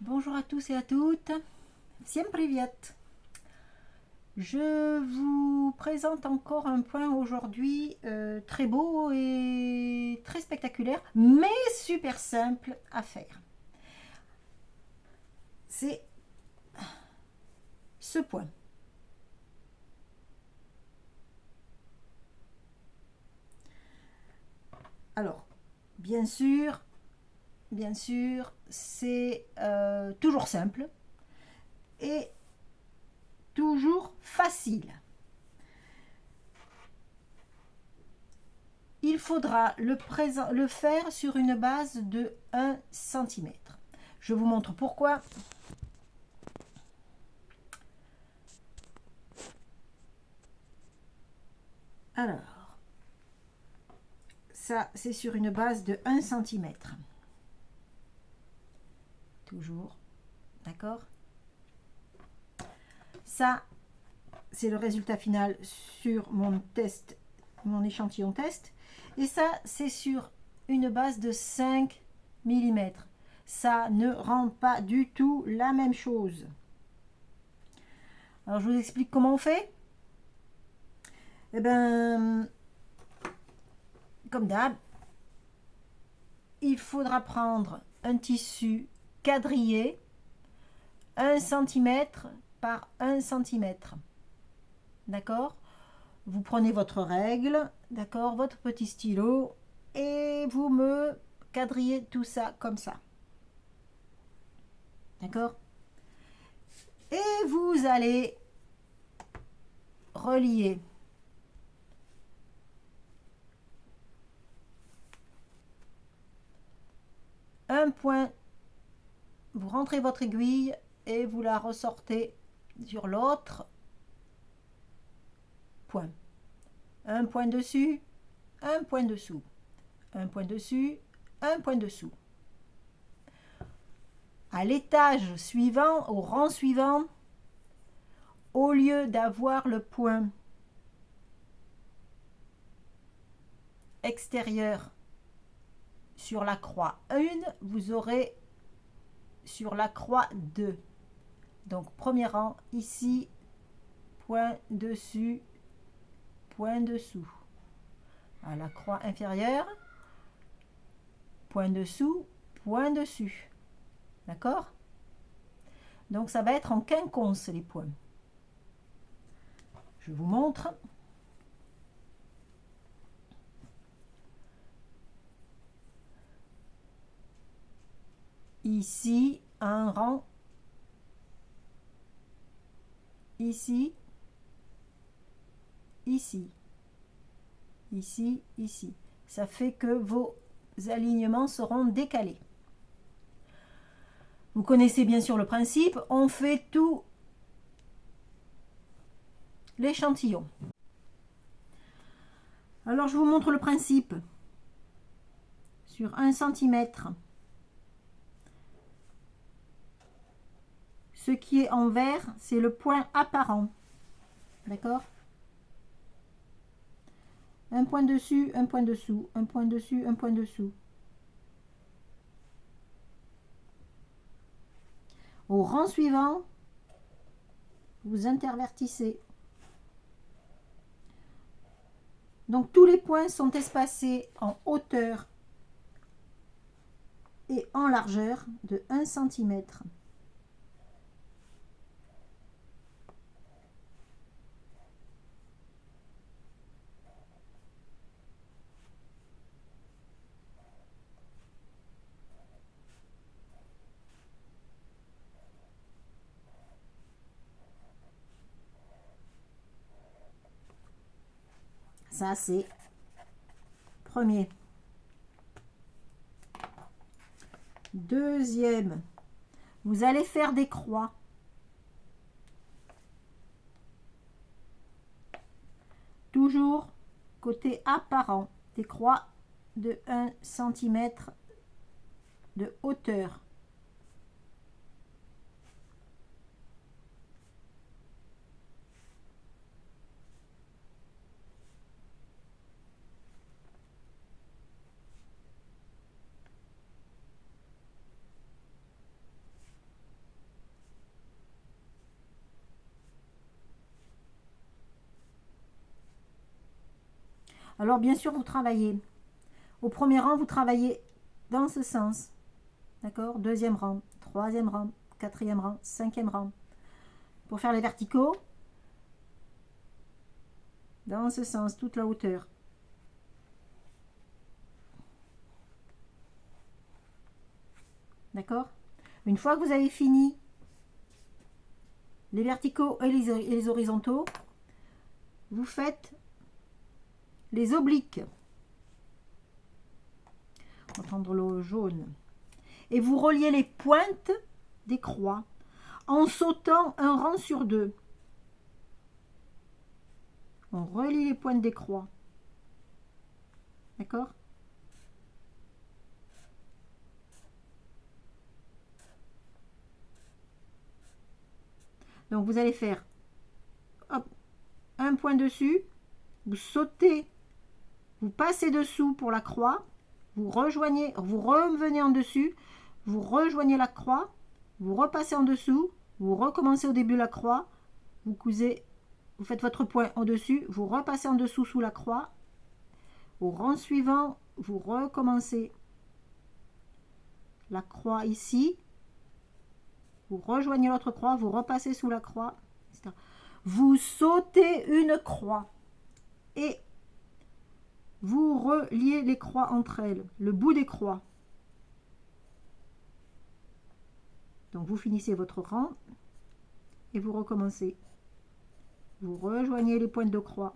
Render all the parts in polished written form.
Bonjour à tous et à toutes. Всем привет. Je vous présente encore un point aujourd'hui très beau et très spectaculaire, mais super simple à faire. C'est ce point. Alors, bien sûr, c'est toujours simple et toujours facile. Il faudra le faire sur une base de 1 cm. Je vous montre pourquoi. Alors, ça, c'est sur une base de 1 cm. Toujours, d'accord? Ça, c'est le résultat final sur mon test, mon échantillon test. Et ça, c'est sur une base de 5 mm. Ça ne rend pas du tout la même chose. Alors, je vous explique comment on fait. Eh bien, comme d'hab, il faudra prendre un tissu quadrillé 1 cm par 1 cm. D'accord? Vous prenez votre règle, d'accord, votre petit stylo, et vous me quadrillez tout ça comme ça. D'accord? Et vous allez relier un point, vous rentrez votre aiguille et vous la ressortez sur l'autre point. Un point dessus, un point dessous, un point dessus, un point dessous. À l'étage suivant, au rang suivant, au lieu d'avoir le point extérieur sur la croix 1, vous aurez sur la croix 2. Donc premier rang, ici, point dessus, point dessous. À la croix inférieure, point dessous, point dessus. D'accord? Donc ça va être en quinconce les points. Je vous montre. Ici, un rang. Ici, ici, ici, ici. Ça fait que vos alignements seront décalés. Vous connaissez bien sûr le principe, on fait tout l'échantillon. Alors je vous montre le principe. Sur 1 cm, ce qui est en vert, c'est le point apparent. D'accord? Un point dessus, un point dessous, un point dessus, un point dessous. Au rang suivant, vous intervertissez. Donc tous les points sont espacés en hauteur et en largeur de 1 cm. Ça, c'est premier. Deuxième, vous allez faire des croix. Toujours côté apparent, des croix de 1 cm de hauteur. Alors bien sûr, vous travaillez. Au premier rang, vous travaillez dans ce sens. D'accord? Deuxième rang, troisième rang, quatrième rang, cinquième rang. Pour faire les verticaux, dans ce sens, toute la hauteur. D'accord? Une fois que vous avez fini les verticaux et les horizontaux, vous faites les obliques. On va prendre le jaune. Et vous reliez les pointes des croix en sautant un rang sur deux. On relie les pointes des croix. D'accord? Donc vous allez faire hop, un point dessus, vous sautez, vous passez dessous pour la croix, vous rejoignez, vous revenez en dessus, vous rejoignez la croix, vous repassez en dessous, vous recommencez au début la croix, vous cousez, vous faites votre point au-dessus, vous repassez en dessous sous la croix, au rang suivant, vous recommencez la croix ici, vous rejoignez l'autre croix, vous repassez sous la croix, etc. Vous sautez une croix et vous reliez les croix entre elles, le bout des croix. Donc vous finissez votre rang et vous recommencez. Vous rejoignez les pointes de croix.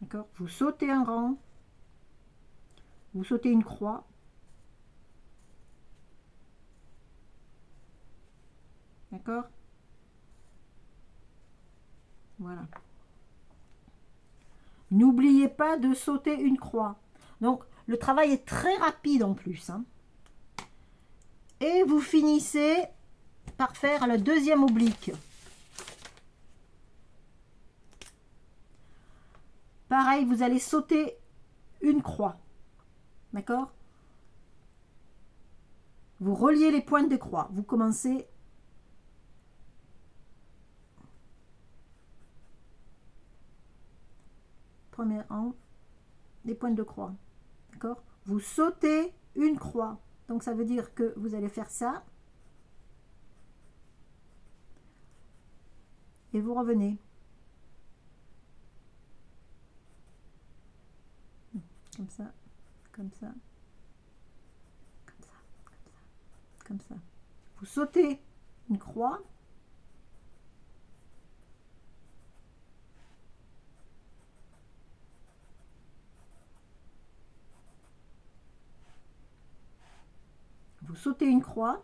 D'accord? Vous sautez un rang, vous sautez une croix. D'accord? Voilà. N'oubliez pas de sauter une croix. Donc, le travail est très rapide en plus. Hein. Et vous finissez par faire le deuxième oblique. Pareil, vous allez sauter une croix. D'accord? Vous reliez les pointes des croix. Vous commencez. Premier rang, des pointes de croix. D'accord? Vous sautez une croix. Donc ça veut dire que vous allez faire ça. Et vous revenez. Comme ça, comme ça, comme ça, comme ça, comme ça. Vous sautez une croix. Vous sautez une croix.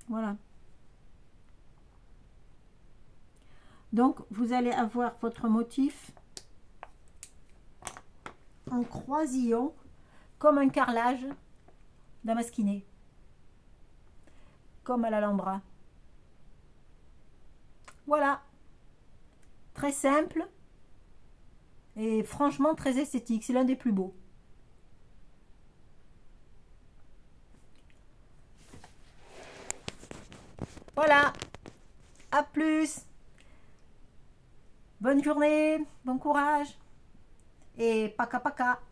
Voilà. Donc, vous allez avoir votre motif en croisillon, comme un carrelage damasquiné, comme à l'Alhambra. Voilà. Très simple et franchement très esthétique. C'est l'un des plus beaux. Voilà. À plus. Bonne journée, bon courage et paka paka.